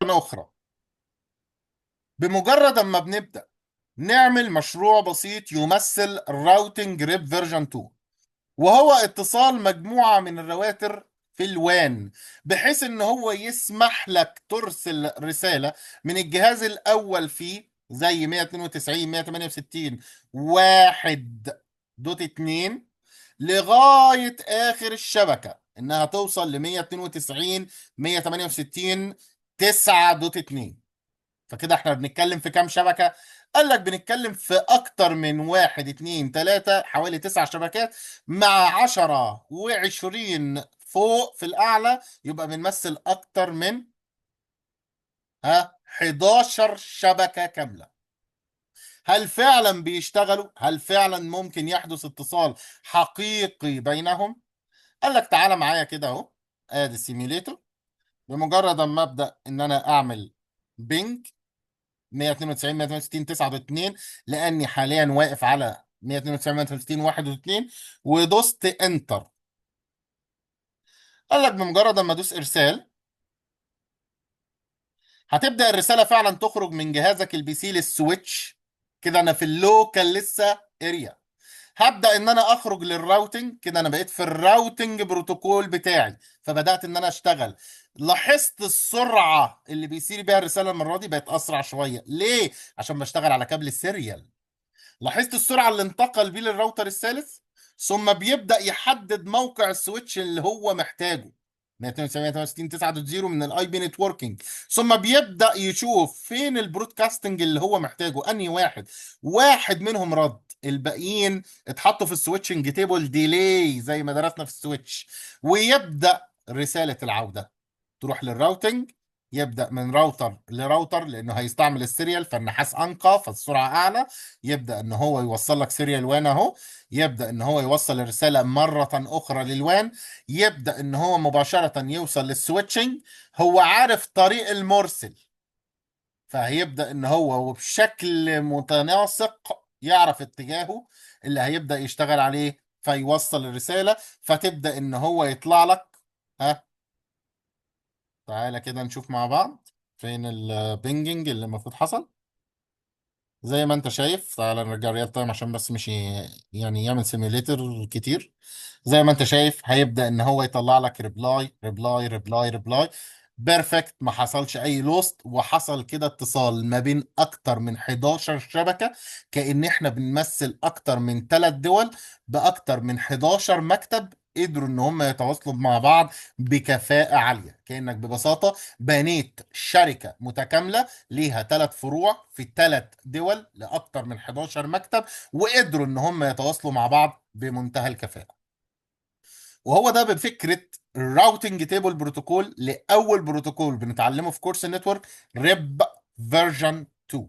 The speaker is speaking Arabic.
أخرى. بمجرد أما بنبدأ نعمل مشروع بسيط يمثل الراوتنج ريب فيرجن 2، وهو اتصال مجموعة من الرواتر في الوان، بحيث ان هو يسمح لك ترسل رسالة من الجهاز الاول فيه زي 192 168 1 دوت 2 لغاية اخر الشبكة، انها توصل ل 192 168 9 دوت 2. فكده احنا بنتكلم في كام شبكة؟ قال لك بنتكلم في اكتر من واحد اتنين تلاتة، حوالي 9 شبكات مع 10 و20 فوق في الاعلى، يبقى بنمثل اكتر من 11 شبكة كاملة. هل فعلا بيشتغلوا؟ هل فعلا ممكن يحدث اتصال حقيقي بينهم؟ قال لك تعالى معايا كده اهو، ادي السيميليتور. بمجرد ما ابدا ان انا اعمل بينج 192 168 9.2، لاني حاليا واقف على 192 168 1.2، ودوست انتر. قال لك بمجرد ما ادوس ارسال هتبدا الرساله فعلا تخرج من جهازك البي سي للسويتش. كده انا في اللوكال لسه اريا. هبدا ان انا اخرج للراوتنج، كده انا بقيت في الراوتنج بروتوكول بتاعي، فبدات ان انا اشتغل. لاحظت السرعه اللي بيصير بيها الرساله المره دي بقت اسرع شويه. ليه؟ عشان بشتغل على كابل السيريال. لاحظت السرعة اللي انتقل بيه للراوتر الثالث، ثم بيبدأ يحدد موقع السويتش اللي هو محتاجه 192 9.0 من الاي بي نتوركينج، ثم بيبدأ يشوف فين البرودكاستنج اللي هو محتاجه، انهي واحد منهم رد، الباقيين اتحطوا في السويتشنج تيبل ديلي زي ما درسنا في السويتش. ويبدأ رسالة العودة تروح للراوتنج، يبدأ من راوتر لراوتر لأنه هيستعمل السيريال، فالنحاس أنقى فالسرعة أعلى. يبدأ إن هو يوصل لك سيريال وان أهو، يبدأ إن هو يوصل الرسالة مرة أخرى للوان، يبدأ إن هو مباشرة يوصل للسويتشنج. هو عارف طريق المرسل، فهيبدأ إن هو وبشكل متناسق يعرف اتجاهه اللي هيبدأ يشتغل عليه فيوصل الرسالة، فتبدأ إن هو يطلع لك. ها، تعالى كده نشوف مع بعض فين البنجنج اللي المفروض حصل. زي ما انت شايف، تعالى نرجع ريال تايم عشان بس مش يعني يعمل سيميليتر كتير. زي ما انت شايف هيبدأ ان هو يطلع لك ريبلاي ريبلاي ريبلاي ريبلاي. بيرفكت، ما حصلش اي لوست، وحصل كده اتصال ما بين اكتر من 11 شبكة، كأن احنا بنمثل اكتر من 3 دول باكتر من 11 مكتب قدروا ان هم يتواصلوا مع بعض بكفاءة عالية. كأنك ببساطة بنيت شركة متكاملة ليها 3 فروع في 3 دول لأكتر من 11 مكتب، وقدروا إن هم يتواصلوا مع بعض بمنتهى الكفاءة. وهو ده بفكرة الراوتنج تيبل بروتوكول، لأول بروتوكول بنتعلمه في كورس النتورك، ريب فيرجن 2.